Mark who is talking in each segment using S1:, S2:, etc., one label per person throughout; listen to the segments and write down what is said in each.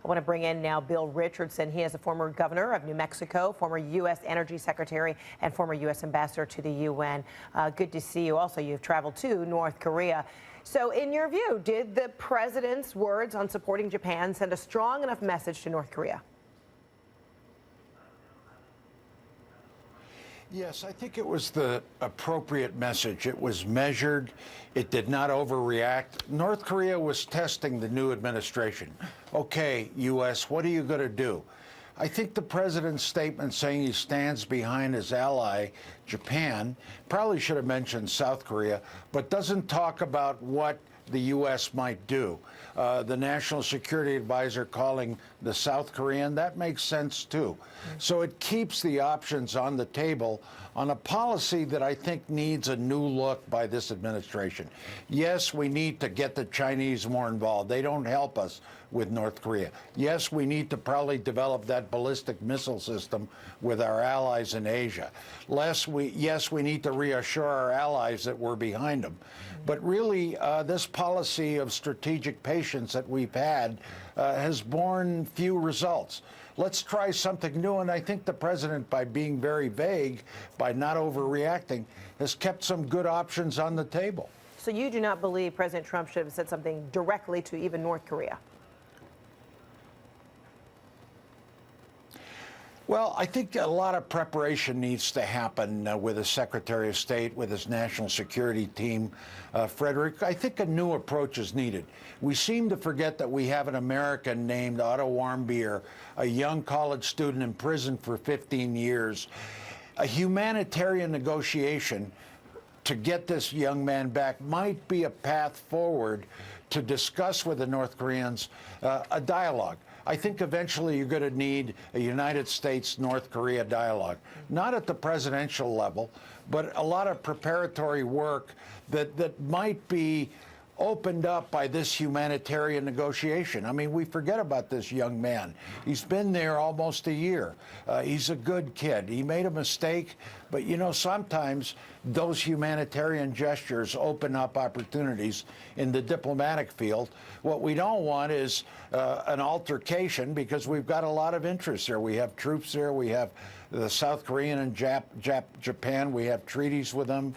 S1: I want to bring in now Bill Richardson. He is a former governor of New Mexico, former U.S. Energy Secretary, and former U.S. Ambassador to the UN. Good to see you. Also, you've traveled to North Korea. So in your view, did the president's words on supporting Japan send a strong enough message to North Korea?
S2: Yes, I think it was the appropriate message. It was measured. It did not overreact. North Korea was testing the new administration. Okay, U.S., what are you going to do? I think the president's statement saying he stands behind his ally, Japan, probably should have mentioned South Korea, but doesn't talk about what the U.S. might do. The National Security Advisor calling the South Korean, that makes sense too. So it keeps the options on the table on a policy that I think needs a new look by this administration. Yes, we need to get the Chinese more involved. They don't help us with North Korea. Yes, we need to probably develop that ballistic missile system with our allies in Asia. Yes, we need to reassure our allies that we're behind them. But really, this policy of strategic patience that we've had has borne few results. Let's try something new, and I think the president, by being very vague, by not overreacting, has kept some good options on the table.
S1: So you do not believe President Trump should have said something directly to even North Korea?
S2: Well, I think a lot of preparation needs to happen with the Secretary of State, with his national security team, Frederick. I think a new approach is needed. We seem to forget that we have an American named Otto Warmbier, a young college student in prison for 15 years. A humanitarian negotiation to get this young man back might be a path forward to discuss with the North Koreans a dialogue. I think eventually you're going to need a United States-North Korea dialogue, not at the presidential level, but a lot of preparatory work that might be opened up by this humanitarian negotiation. I mean, we forget about this young man. He's been there almost a year. He's a good kid. He made a mistake, but you know, sometimes those humanitarian gestures open up opportunities in the diplomatic field. What we don't want is an altercation, because we've got a lot of interests there. We have troops there. We have the South Korean and Japan. We have treaties with them.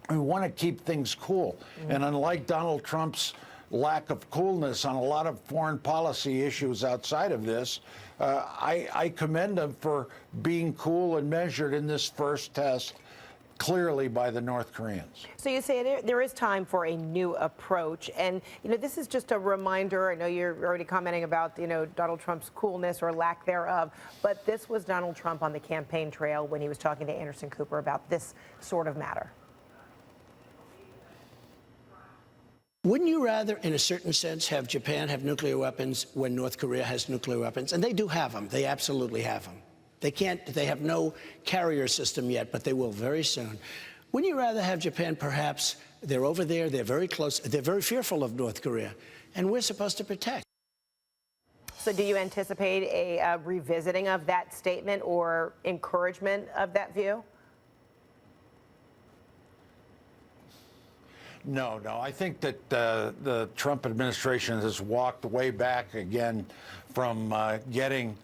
S2: We want to keep things cool. And unlike Donald Trump's lack of coolness on a lot of foreign policy issues outside of this, I commend him for being cool and measured in this first test, clearly by the North Koreans.
S1: So you say there is time for a new approach, and you know, this is just a reminder. I know you're already commenting about, you know, Donald Trump's coolness or lack thereof, but this was Donald Trump on the campaign trail when he was talking to Anderson Cooper about this sort of matter.
S3: Wouldn't you rather, in a certain sense, have Japan have nuclear weapons when North Korea has nuclear weapons? And they do have them. They absolutely have them. They have no carrier system yet, but they will very soon. Wouldn't you rather have Japan, perhaps, they're over there, they're very close, they're very fearful of North Korea, and we're supposed to protect.
S1: So do you anticipate a revisiting of that statement or encouragement of that view?
S2: No. I think that the Trump administration has walked way back again from getting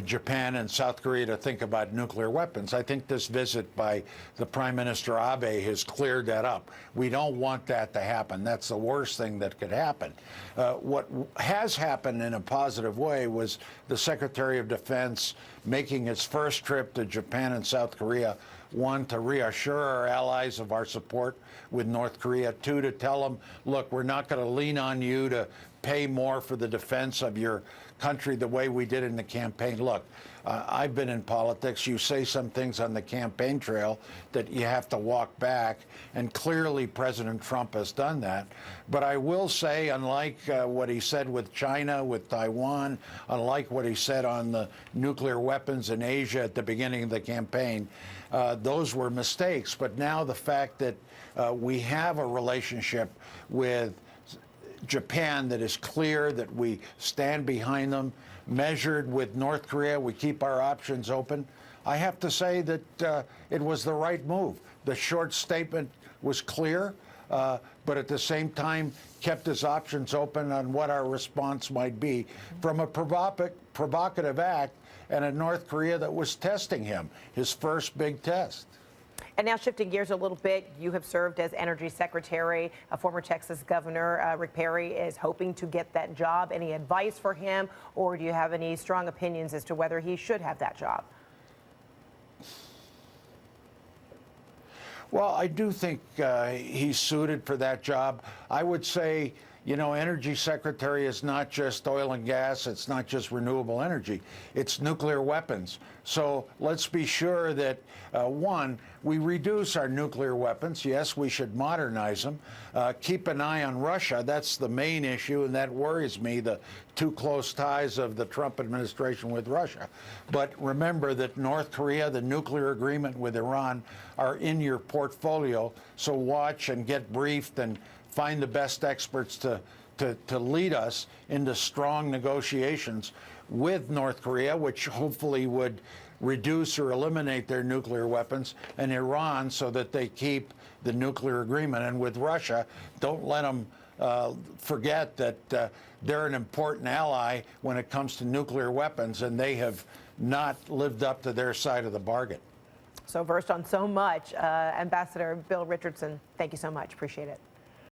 S2: Japan and South Korea to think about nuclear weapons. I think this visit by the Prime Minister Abe has cleared that up. We don't want that to happen. That's the worst thing that could happen. What has happened in a positive way was the Secretary of Defense making his first trip to Japan and South Korea. One, to reassure our allies of our support with North Korea. Two, to tell them, look, we're not going to lean on you to pay more for the defense of your country the way we did in the campaign. Look, I've been in politics. You say some things on the campaign trail that you have to walk back, and clearly President Trump has done that. But I will say, unlike what he said with China, with Taiwan, unlike what he said on the nuclear weapons in Asia at the beginning of the campaign, those were mistakes. But now the fact that we have a relationship with Japan that is clear, that we stand behind them, measured with North Korea, we keep our options open, I have to say that it was the right move. The short statement was clear. but at the same time kept his options open on what our response might be from a provocative act and a North Korea that was testing him, his first big test.
S1: And now shifting gears a little bit, you have served as Energy Secretary. Former Texas Governor Rick Perry is hoping to get that job. Any advice for him, or do you have any strong opinions as to whether he should have that job?
S2: Well, I do think he's suited for that job. I would say, you know, Energy Secretary is not just oil and gas, it's not just renewable energy, it's nuclear weapons. So let's be sure that, one, we reduce our nuclear weapons. Yes, we should modernize them. Keep an eye on Russia. That's the main issue, and that worries me, the too close ties of the Trump administration with Russia. But remember that North Korea, the nuclear agreement with Iran, are in your portfolio. So watch and get briefed and find the best experts to lead us into strong negotiations with North Korea, which hopefully would reduce or eliminate their nuclear weapons, and Iran so that they keep the nuclear agreement. And with Russia, don't let them forget that they're an important ally when it comes to nuclear weapons, and they have not lived up to their side of the bargain.
S1: So versed on so much. Ambassador Bill Richardson, thank you so much. Appreciate it.